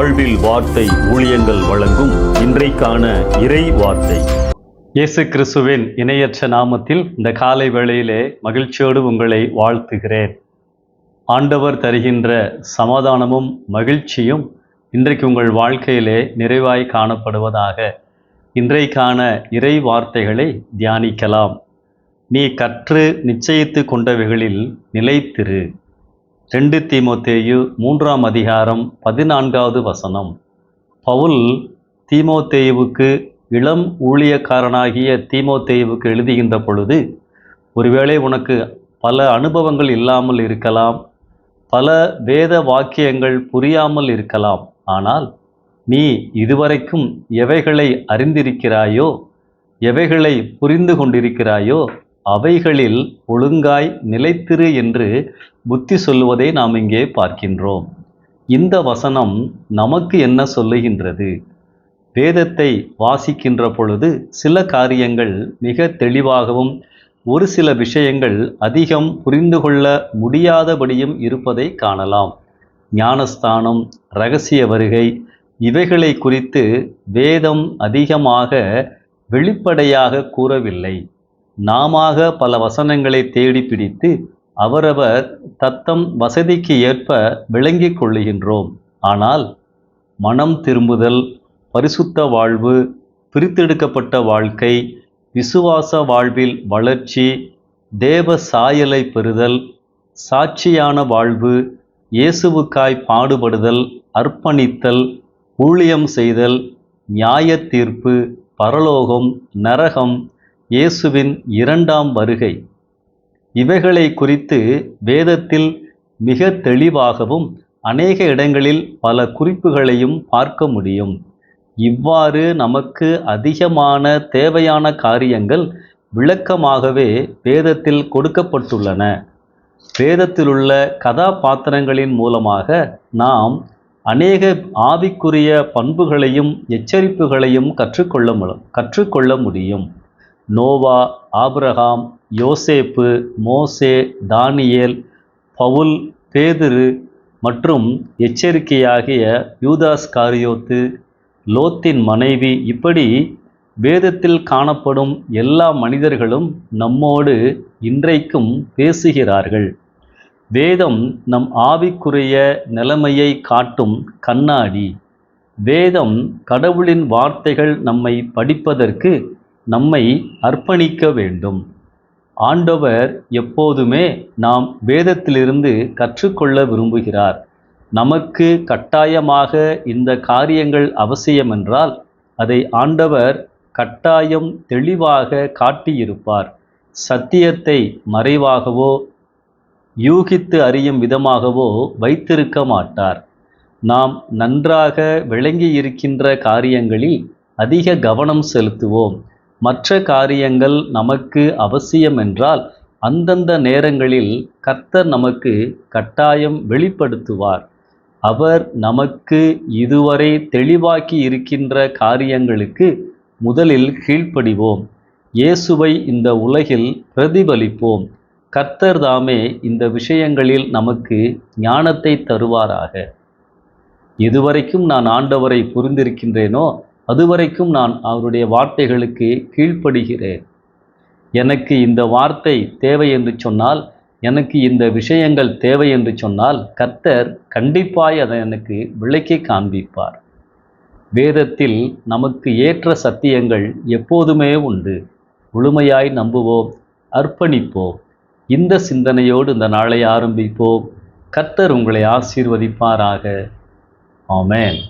வாழ்வில் வார்த்தை ஊழியங்கள் வழங்கும் இன்றைக்கான இறை வார்த்தை. இயேசு கிறிஸ்துவின் இணையற்ற நாமத்தில் இந்த காலை வேளையிலே மகிழ்ச்சியோடு உங்களை வாழ்த்துகிறேன். ஆண்டவர் தருகின்ற சமாதானமும் மகிழ்ச்சியும் இன்றைக்கு உங்கள் வாழ்க்கையிலே நிறைவாய் காணப்படுவதாக. இன்றைக்கான இறை வார்த்தைகளை தியானிக்கலாம். நீ கற்று நிச்சயித்து கொண்டவைகளில் நிலைத்திரு. 2 தீமோத்தேயு 3ஆம் அதிகாரம் 14வது வசனம். பவுல் தீமோத்தேயுவுக்கு, இளம் ஊழியக்காரனாகிய தீமோத்தேயுவுக்கு எழுதுகின்ற பொழுது, ஒருவேளை உனக்கு பல அனுபவங்கள் இல்லாமல் இருக்கலாம், பல வேத வாக்கியங்கள் புரியாமல் இருக்கலாம். ஆனால் நீ இதுவரைக்கும் எவைகளை அறிந்திருக்கிறாயோ, எவைகளை புரிந்து கொண்டிருக்கிறாயோ, அவைகளில் ஒழுங்காய் நிலைத்திரு என்று புத்தி சொல்லுவதை நாம் இங்கே பார்க்கின்றோம். இந்த வசனம் நமக்கு என்ன சொல்லுகின்றது? வேதத்தை வாசிக்கின்ற பொழுது சில காரியங்கள் மிக தெளிவாகவும், ஒரு சில விஷயங்கள் அதிகம் புரிந்து கொள்ள முடியாதபடியும் இருப்பதை காணலாம். ஞானஸ்தானம், இரகசிய வருகை, இவைகளை குறித்து வேதம் அதிகமாக வெளிப்படையாக கூறவில்லை. நாமாக பல வசனங்களை தேடி பிடித்து அவரவர் தத்தம் வசதிக்கு ஏற்ப விளங்கிக் கொள்ளுகின்றோம். ஆனால் மனம் திரும்புதல், பரிசுத்த வாழ்வு, பிரித்தெடுக்கப்பட்ட வாழ்க்கை, விசுவாச வாழ்வில் வளர்ச்சி, தேவ சாயலை பெறுதல், சாட்சியான வாழ்வு, இயேசுவுக்காய் பாடுபடுதல், அர்ப்பணித்தல், ஊழியம் செய்தல், நியாய தீர்ப்பு, பரலோகம், நரகம், இயேசுவின் 2ஆம் வருகை, இவைகளை குறித்து வேதத்தில் மிக தெளிவாகவும் அநேக இடங்களில் பல குறிப்புகளையும் பார்க்க முடியும். இவ்வாறு நமக்கு அதிகமான தேவையான காரியங்கள் விளக்கமாகவே வேதத்தில் கொடுக்கப்பட்டுள்ளன. வேதத்திலுள்ள கதாபாத்திரங்களின் மூலமாக நாம் ஆவிக்குரிய பண்புகளையும் எச்சரிப்புகளையும் கற்றுக்கொள்ள முடியும். நோவா, ஆபிரகாம், யோசேப்பு, மோசே, தானியேல், பவுல், பேதுரு மற்றும் எச்சரிக்கையாகிய யூதாஸ் காரியோத்து, லோத்தின் மனைவி, இப்படி வேதத்தில் காணப்படும் எல்லா மனிதர்களும் நம்மோடு இன்றைக்கும் பேசுகிறார்கள். வேதம் நம் ஆவிக்குரிய நிலைமையை காட்டும் கண்ணாடி. வேதம் கடவுளின் வார்த்தைகள் நம்மை படிப்பதற்கு நம்மை அர்ப்பணிக்க வேண்டும். ஆண்டவர் எப்போதுமே நாம் வேதத்திலிருந்து கற்றுக்கொள்ள விரும்புகிறார். நமக்கு கட்டாயமாக இந்த காரியங்கள் அவசியமென்றால் அதை ஆண்டவர் கட்டாயம் தெளிவாக காட்டியிருப்பார். சத்தியத்தை மறைவாகவோ யூகித்து அறியும் விதமாகவோ வைத்திருக்க மாட்டார். நாம் நன்றாக விளங்கி இருக்கின்ற காரியங்களில் அதிக கவனம் செலுத்துவோம். மற்ற காரியங்கள் நமக்கு அவசியம் என்றால் அந்தந்த நேரங்களில் கர்த்தர் நமக்கு கட்டாயம் வெளிப்படுத்துவார். அவர் நமக்கு இதுவரை தெளிவாக்கி இருக்கின்ற காரியங்களுக்கு முதலில் கீழ்ப்படிவோம். இயேசுவை இந்த உலகில் பிரதிபலிப்போம். கர்த்தர் தாமே இந்த விஷயங்களில் நமக்கு ஞானத்தை தருவாராக. எதுவரைக்கும் நான் ஆண்டவரை புரிந்திருக்கின்றேனோ அதுவரைக்கும் நான் அவருடைய வார்த்தைகளுக்கு கீழ்ப்படுகிறேன். எனக்கு இந்த வார்த்தை தேவை என்று சொன்னால், எனக்கு இந்த விஷயங்கள் தேவை என்று சொன்னால், கர்த்தர் கண்டிப்பாய் அதை எனக்கு விளக்கி காண்பிப்பார். வேதத்தில் நமக்கு ஏற்ற சத்தியங்கள் எப்போதுமே உண்டு. முழுமையாய் நம்புவோம், அர்ப்பணிப்போம். இந்த சிந்தனையோடு இந்த நாளை ஆரம்பிப்போம். கர்த்தர் உங்களை ஆசீர்வதிப்பாராக. ஆமென்.